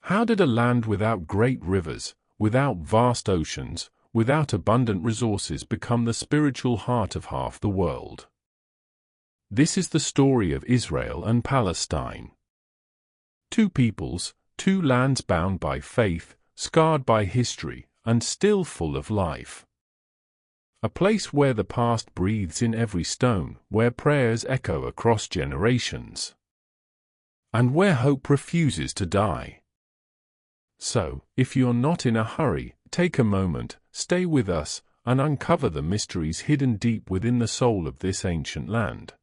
How did a land without great rivers, without vast oceans, without abundant resources become the spiritual heart of half the world? This is the story of Israel and Palestine. Two peoples, two lands bound by faith, scarred by history, and still full of life. A place where the past breathes in every stone, where prayers echo across generations, and where hope refuses to die. So, if you're not in a hurry, take a moment, stay with us, and uncover the mysteries hidden deep within the soul of this ancient land.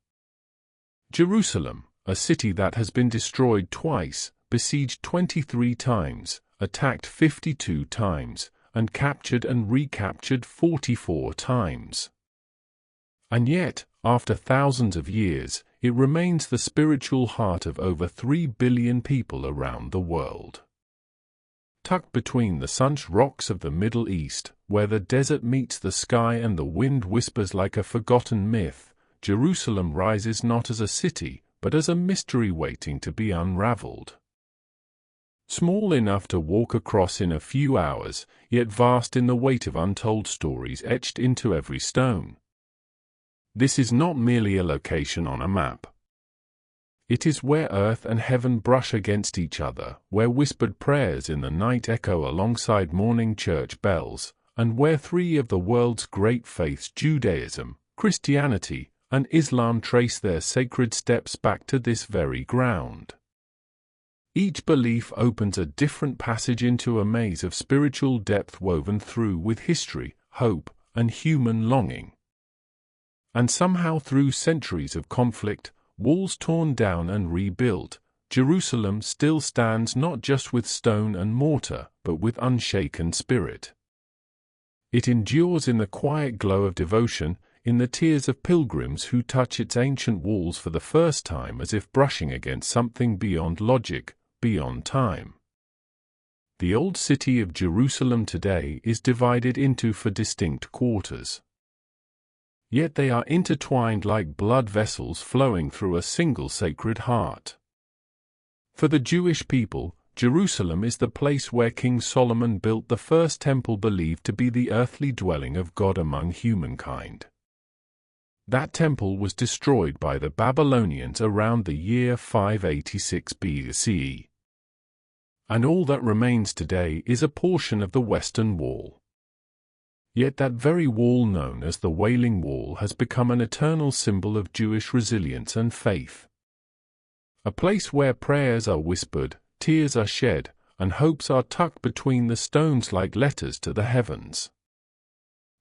Jerusalem, a city that has been destroyed twice, besieged 23 times, attacked 52 times, and captured and recaptured 44 times. And yet, after thousands of years, it remains the spiritual heart of over 3 billion people around the world. Tucked between the sun's rocks of the Middle East, where the desert meets the sky and the wind whispers like a forgotten myth, Jerusalem rises not as a city, but as a mystery waiting to be unraveled. Small enough to walk across in a few hours, yet vast in the weight of untold stories etched into every stone. This is not merely a location on a map. It is where earth and heaven brush against each other, where whispered prayers in the night echo alongside morning church bells, and where three of the world's great faiths, Judaism, Christianity, and Islam, trace their sacred steps back to this very ground. Each belief opens a different passage into a maze of spiritual depth woven through with history, hope, and human longing. And somehow, through centuries of conflict, walls torn down and rebuilt, Jerusalem still stands not just with stone and mortar, but with unshaken spirit. It endures in the quiet glow of devotion, in the tears of pilgrims who touch its ancient walls for the first time as if brushing against something beyond logic, beyond time. The old city of Jerusalem today is divided into four distinct quarters. Yet they are intertwined like blood vessels flowing through a single sacred heart. For the Jewish people, Jerusalem is the place where King Solomon built the first temple believed to be the earthly dwelling of God among humankind. That temple was destroyed by the Babylonians around the year 586 BCE. And all that remains today is a portion of the Western Wall. Yet that very wall known as the Wailing Wall has become an eternal symbol of Jewish resilience and faith. A place where prayers are whispered, tears are shed, and hopes are tucked between the stones like letters to the heavens.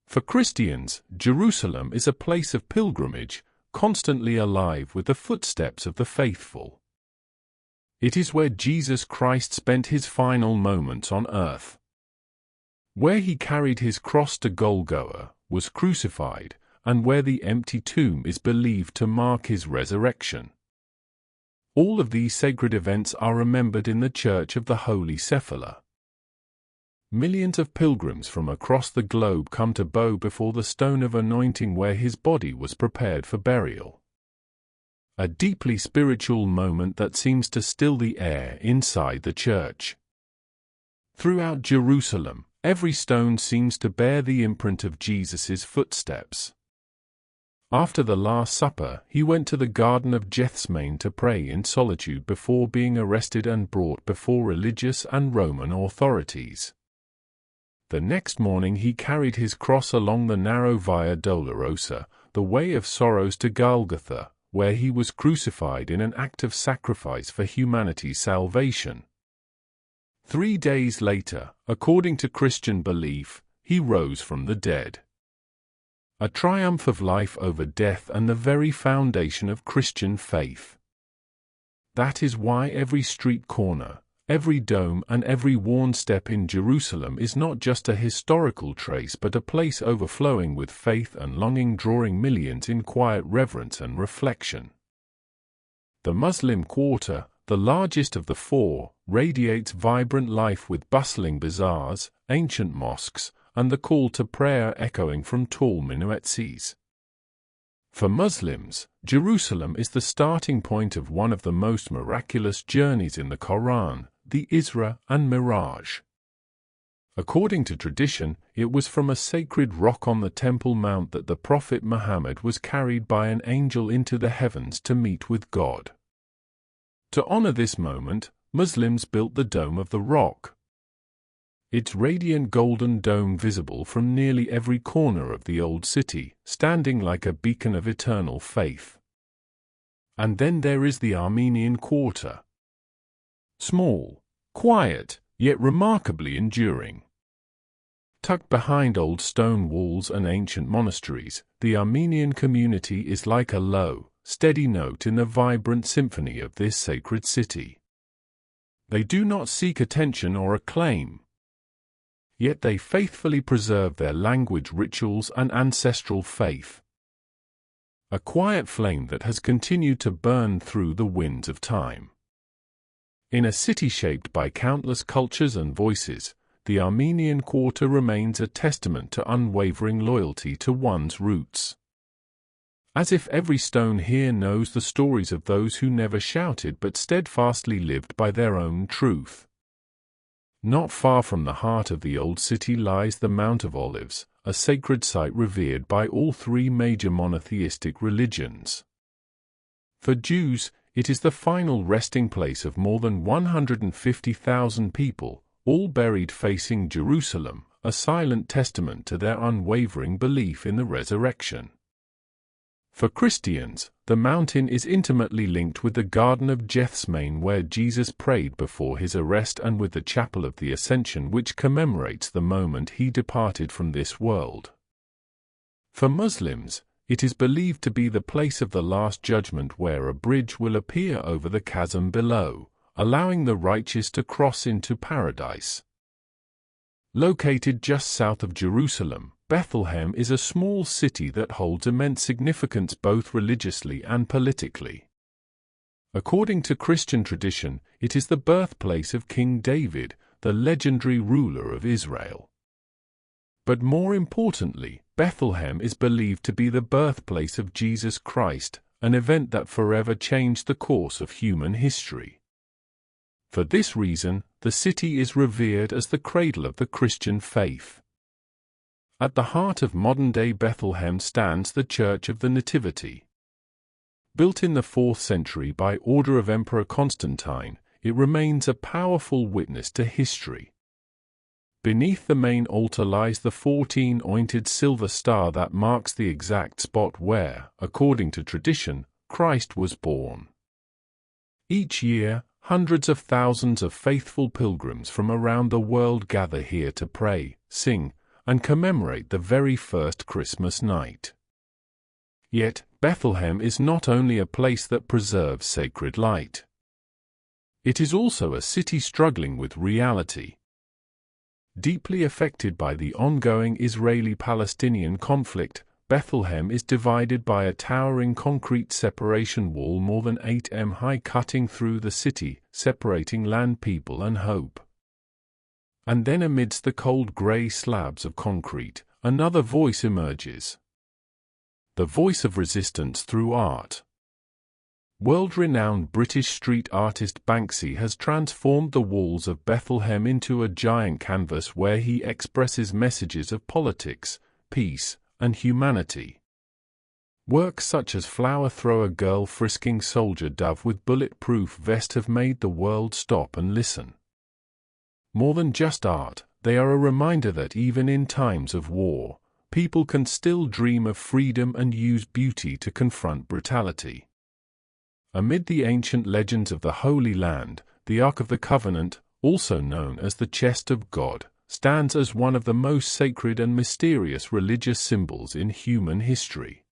For Christians, Jerusalem is a place of pilgrimage, constantly alive with the footsteps of the faithful. It is where Jesus Christ spent his final moments on earth. Where he carried his cross to Golgotha, was crucified, and where the empty tomb is believed to mark his resurrection. All of these sacred events are remembered in the Church of the Holy Sepulchre. Millions of pilgrims from across the globe come to bow before the stone of anointing where his body was prepared for burial. A deeply spiritual moment that seems to still the air inside the church. Throughout Jerusalem, every stone seems to bear the imprint of Jesus' footsteps. After the Last Supper, he went to the Garden of Gethsemane to pray in solitude before being arrested and brought before religious and Roman authorities. The next morning he carried his cross along the narrow Via Dolorosa, the way of sorrows to Golgotha, where he was crucified in an act of sacrifice for humanity's salvation. 3 days later, according to Christian belief, he rose from the dead. A triumph of life over death and the very foundation of Christian faith. That is why every street corner, every dome and every worn step in Jerusalem is not just a historical trace but a place overflowing with faith and longing, drawing millions in quiet reverence and reflection. The Muslim quarter, the largest of the four, radiates vibrant life with bustling bazaars, ancient mosques, and the call to prayer echoing from tall minarets. For Muslims, Jerusalem is the starting point of one of the most miraculous journeys in the Quran, the Isra and Mirage. According to tradition, it was from a sacred rock on the Temple Mount that the Prophet Muhammad was carried by an angel into the heavens to meet with God. To honor this moment, Muslims built the Dome of the Rock. Its radiant golden dome visible from nearly every corner of the old city, standing like a beacon of eternal faith. And then there is the Armenian Quarter. Small, quiet, yet remarkably enduring. Tucked behind old stone walls and ancient monasteries, the Armenian community is like a low, steady note in the vibrant symphony of this sacred city. They do not seek attention or acclaim. Yet they faithfully preserve their language, rituals, and ancestral faith. A quiet flame that has continued to burn through the winds of time. In a city shaped by countless cultures and voices, the Armenian Quarter remains a testament to unwavering loyalty to one's roots. As if every stone here knows the stories of those who never shouted but steadfastly lived by their own truth. Not far from the heart of the old city lies the Mount of Olives, a sacred site revered by all three major monotheistic religions. For Jews, it is the final resting place of more than 150,000 people, all buried facing Jerusalem, a silent testament to their unwavering belief in the resurrection. For Christians, the mountain is intimately linked with the Garden of Gethsemane where Jesus prayed before his arrest and with the Chapel of the Ascension which commemorates the moment he departed from this world. For Muslims, it is believed to be the place of the Last Judgment where a bridge will appear over the chasm below, allowing the righteous to cross into paradise. Located just south of Jerusalem, Bethlehem is a small city that holds immense significance both religiously and politically. According to Christian tradition, it is the birthplace of King David, the legendary ruler of Israel. But more importantly, Bethlehem is believed to be the birthplace of Jesus Christ, an event that forever changed the course of human history. For this reason, the city is revered as the cradle of the Christian faith. At the heart of modern-day Bethlehem stands the Church of the Nativity. Built in the 4th century by order of Emperor Constantine, it remains a powerful witness to history. Beneath the main altar lies the 14-pointed silver star that marks the exact spot where, according to tradition, Christ was born. Each year, hundreds of thousands of faithful pilgrims from around the world gather here to pray, sing, and commemorate the very first Christmas night. Yet, Bethlehem is not only a place that preserves sacred light. It is also a city struggling with reality. Deeply affected by the ongoing Israeli-Palestinian conflict, Bethlehem is divided by a towering concrete separation wall more than 8 m high cutting through the city, separating land, people and hope. And then amidst the cold grey slabs of concrete, another voice emerges. The voice of resistance through art. World-renowned British street artist Banksy has transformed the walls of Bethlehem into a giant canvas where he expresses messages of politics, peace, and humanity. Works such as Flower Thrower Girl Frisking Soldier Dove with Bulletproof Vest have made the world stop and listen. More than just art, they are a reminder that even in times of war, people can still dream of freedom and use beauty to confront brutality. Amid the ancient legends of the Holy Land, the Ark of the Covenant, also known as the Chest of God, stands as one of the most sacred and mysterious religious symbols in human history.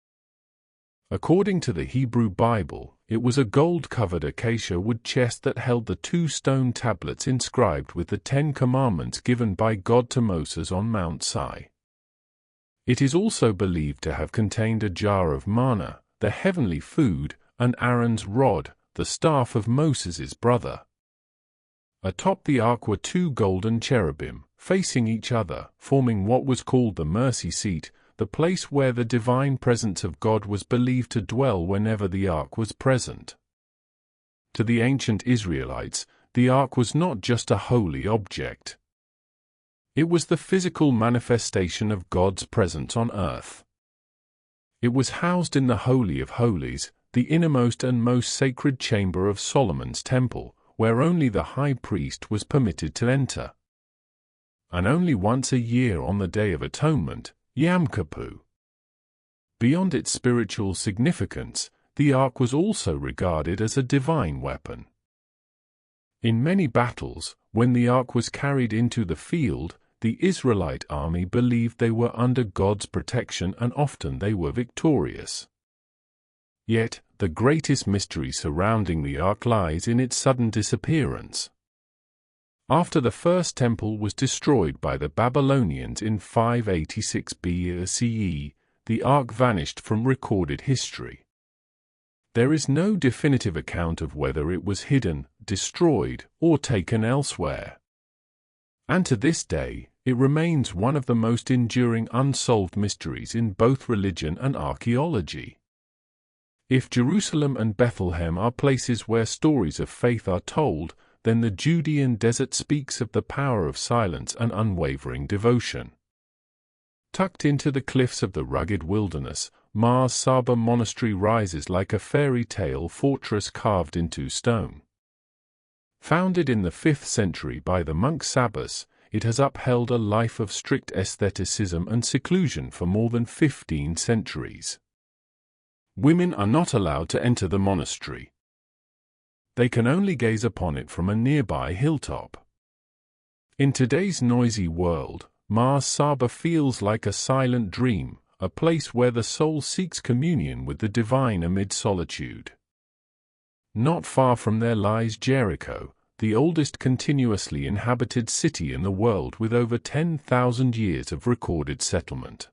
According to the Hebrew Bible, it was a gold-covered acacia wood chest that held the 2 stone tablets inscribed with the 10 Commandments given by God to Moses on Mount Sinai. It is also believed to have contained a jar of manna, the heavenly food, and Aaron's rod, the staff of Moses' brother. Atop the ark were 2 golden cherubim, facing each other, forming what was called the mercy seat, the place where the divine presence of God was believed to dwell whenever the ark was present. To the ancient Israelites, the ark was not just a holy object. It was the physical manifestation of God's presence on earth. It was housed in the Holy of Holies, the innermost and most sacred chamber of Solomon's temple, where only the high priest was permitted to enter. And only once a year on the Day of Atonement, Yom Kippur. Beyond its spiritual significance, the ark was also regarded as a divine weapon. In many battles, when the ark was carried into the field, the Israelite army believed they were under God's protection and often they were victorious. Yet, the greatest mystery surrounding the ark lies in its sudden disappearance. After the first temple was destroyed by the Babylonians in 586 BCE, the ark vanished from recorded history. There is no definitive account of whether it was hidden, destroyed, or taken elsewhere. And to this day, it remains one of the most enduring unsolved mysteries in both religion and archaeology. If Jerusalem and Bethlehem are places where stories of faith are told, then the Judean Desert speaks of the power of silence and unwavering devotion. Tucked into the cliffs of the rugged wilderness, Masada Monastery rises like a fairy tale fortress carved into stone. Founded in the 5th century by the monk Sabbas, it has upheld a life of strict asceticism and seclusion for more than 15 centuries. Women are not allowed to enter the monastery. They can only gaze upon it from a nearby hilltop. In today's noisy world, Masada feels like a silent dream, a place where the soul seeks communion with the divine amid solitude. Not far from there lies Jericho, the oldest continuously inhabited city in the world with over 10,000 years of recorded settlement.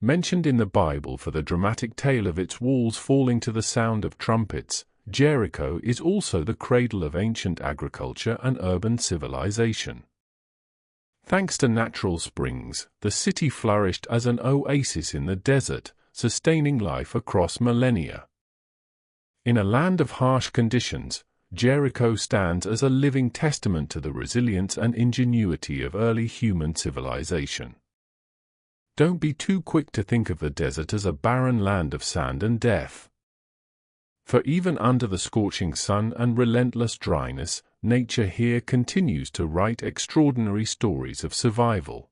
Mentioned in the Bible for the dramatic tale of its walls falling to the sound of trumpets, Jericho is also the cradle of ancient agriculture and urban civilization. Thanks to natural springs, the city flourished as an oasis in the desert, sustaining life across millennia. In a land of harsh conditions, Jericho stands as a living testament to the resilience and ingenuity of early human civilization. Don't be too quick to think of the desert as a barren land of sand and death. For even under the scorching sun and relentless dryness, nature here continues to write extraordinary stories of survival.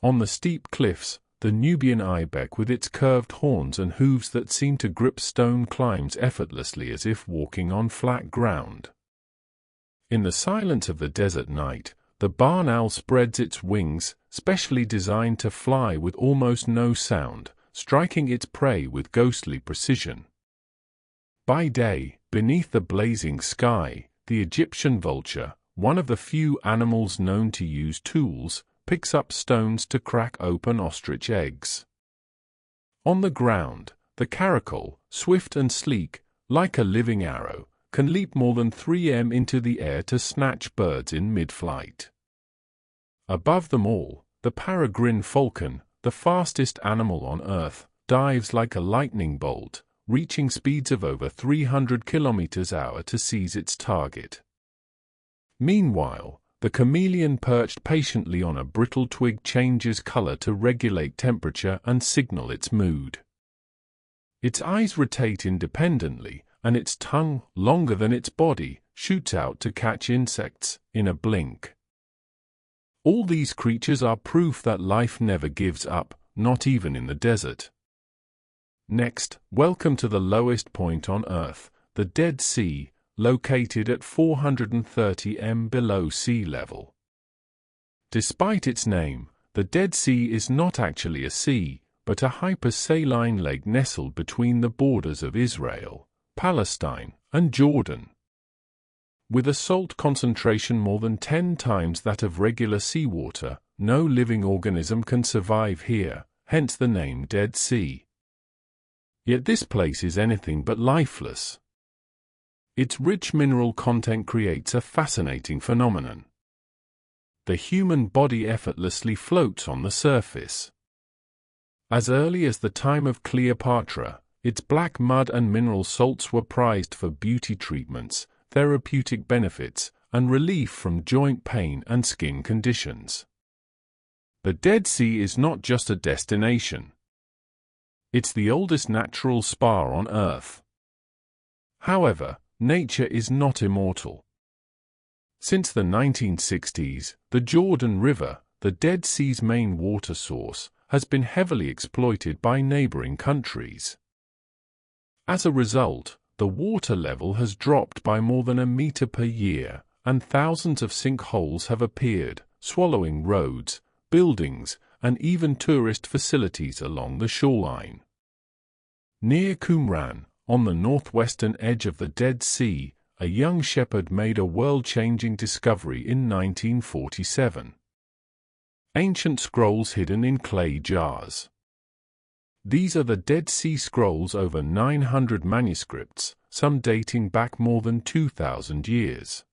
On the steep cliffs, the Nubian ibex with its curved horns and hooves that seem to grip stone climbs effortlessly as if walking on flat ground. In the silence of the desert night, the barn owl spreads its wings, specially designed to fly with almost no sound, striking its prey with ghostly precision. By day, beneath the blazing sky, the Egyptian vulture, one of the few animals known to use tools, picks up stones to crack open ostrich eggs. On the ground, the caracal, swift and sleek, like a living arrow, can leap more than 3 m into the air to snatch birds in mid-flight. Above them all, the peregrine falcon, the fastest animal on Earth, dives like a lightning bolt, reaching speeds of over 300 km/h to seize its target. Meanwhile, the chameleon perched patiently on a brittle twig changes color to regulate temperature and signal its mood. Its eyes rotate independently, and its tongue, longer than its body, shoots out to catch insects in a blink. All these creatures are proof that life never gives up, not even in the desert. Next, welcome to the lowest point on Earth, the Dead Sea, located at 430 m below sea level. Despite its name, the Dead Sea is not actually a sea, but a hypersaline lake nestled between the borders of Israel, Palestine, and Jordan. With a salt concentration more than 10 times that of regular seawater, no living organism can survive here, hence the name Dead Sea. Yet this place is anything but lifeless. Its rich mineral content creates a fascinating phenomenon. The human body effortlessly floats on the surface. As early as the time of Cleopatra, its black mud and mineral salts were prized for beauty treatments, therapeutic benefits, and relief from joint pain and skin conditions. The Dead Sea is not just a destination. It's the oldest natural spa on Earth. However, nature is not immortal. Since the 1960s, the Jordan River, the Dead Sea's main water source, has been heavily exploited by neighboring countries. As a result, the water level has dropped by more than a meter per year, and thousands of sinkholes have appeared, swallowing roads, buildings, and even tourist facilities along the shoreline. Near Qumran, on the northwestern edge of the Dead Sea, a young shepherd made a world-changing discovery in 1947. Ancient scrolls hidden in clay jars. These are the Dead Sea Scrolls, over 900 manuscripts, some dating back more than 2,000 years.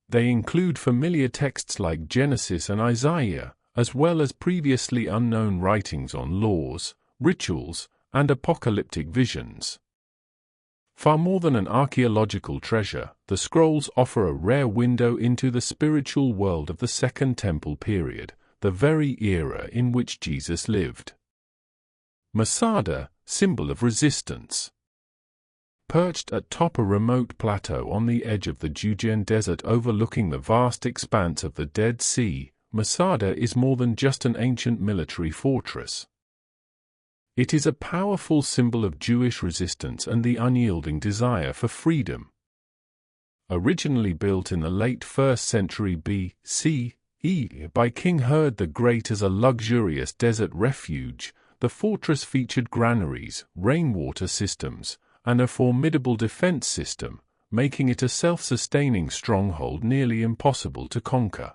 They include familiar texts like Genesis and Isaiah, as well as previously unknown writings on laws, rituals, and apocalyptic visions. Far more than an archaeological treasure, the scrolls offer a rare window into the spiritual world of the Second Temple period, the very era in which Jesus lived. Masada, symbol of resistance. Perched atop a remote plateau on the edge of the Judean Desert overlooking the vast expanse of the Dead Sea, Masada is more than just an ancient military fortress. It is a powerful symbol of Jewish resistance and the unyielding desire for freedom. Originally built in the late 1st century BCE by King Herod the Great as a luxurious desert refuge, the fortress featured granaries, rainwater systems, and a formidable defense system, making it a self-sustaining stronghold nearly impossible to conquer.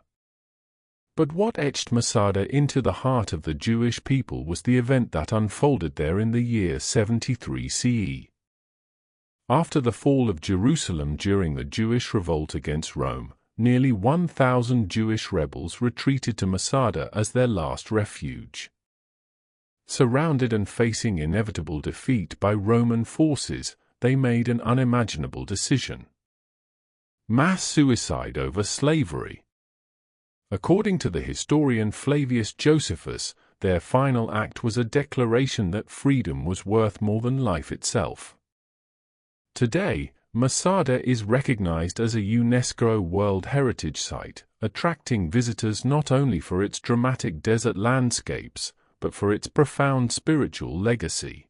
But what etched Masada into the heart of the Jewish people was the event that unfolded there in the year 73 CE. After the fall of Jerusalem during the Jewish revolt against Rome, nearly 1,000 Jewish rebels retreated to Masada as their last refuge. Surrounded and facing inevitable defeat by Roman forces, they made an unimaginable decision: mass suicide over slavery. According to the historian Flavius Josephus, their final act was a declaration that freedom was worth more than life itself. Today, Masada is recognized as a UNESCO World Heritage Site, attracting visitors not only for its dramatic desert landscapes, but for its profound spiritual legacy.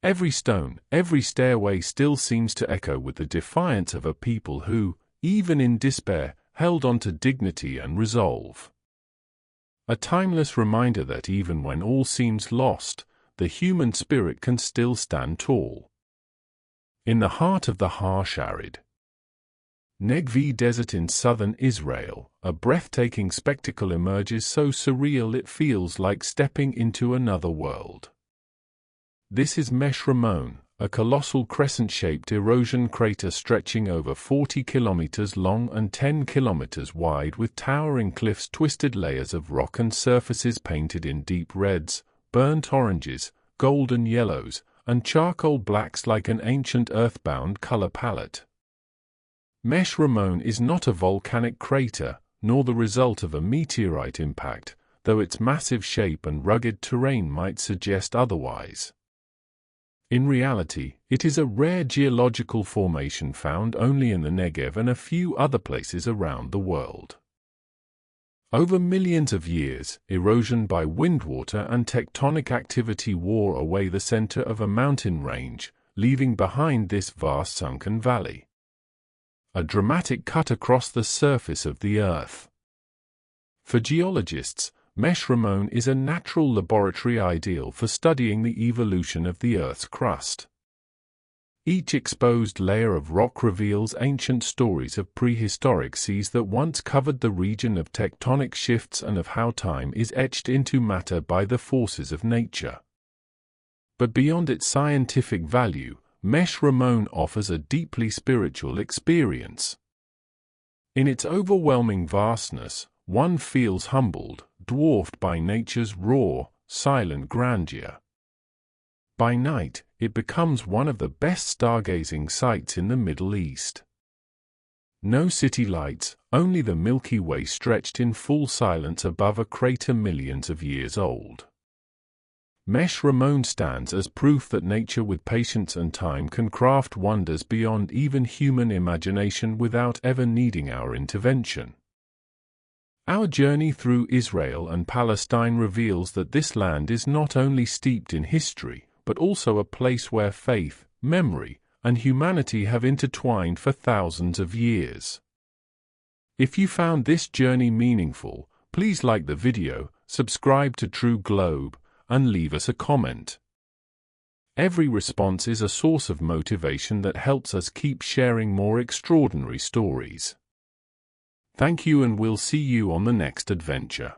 Every stone, every stairway still seems to echo with the defiance of a people who, even in despair, held on to dignity and resolve. A timeless reminder that even when all seems lost, the human spirit can still stand tall. In the heart of the harsh arid Negev desert in southern Israel, a breathtaking spectacle emerges so surreal it feels like stepping into another world. This is Makhtesh Ramon, a colossal crescent-shaped erosion crater stretching over 40 kilometers long and 10 kilometers wide, with towering cliffs, twisted layers of rock, and surfaces painted in deep reds, burnt oranges, golden yellows, and charcoal blacks like an ancient earthbound color palette. Makhtesh Ramon is not a volcanic crater, nor the result of a meteorite impact, though its massive shape and rugged terrain might suggest otherwise. In reality, it is a rare geological formation found only in the Negev and a few other places around the world. Over millions of years, erosion by windwater and tectonic activity wore away the center of a mountain range, leaving behind this vast sunken valley. A dramatic cut across the surface of the Earth. For geologists, Makhtesh Ramon is a natural laboratory ideal for studying the evolution of the Earth's crust. Each exposed layer of rock reveals ancient stories of prehistoric seas that once covered the region, of tectonic shifts, and of how time is etched into matter by the forces of nature. But beyond its scientific value, Makhtesh Ramon offers a deeply spiritual experience. In its overwhelming vastness, one feels humbled, dwarfed by nature's raw, silent grandeur. By night, it becomes one of the best stargazing sites in the Middle East. No city lights, only the Milky Way stretched in full silence above a crater millions of years old. Makhtesh Ramon stands as proof that nature with patience and time can craft wonders beyond even human imagination without ever needing our intervention. Our journey through Israel and Palestine reveals that this land is not only steeped in history, but also a place where faith, memory, and humanity have intertwined for thousands of years. If you found this journey meaningful, please like the video, subscribe to True Globe, and leave us a comment. Every response is a source of motivation that helps us keep sharing more extraordinary stories. Thank you, and we'll see you on the next adventure.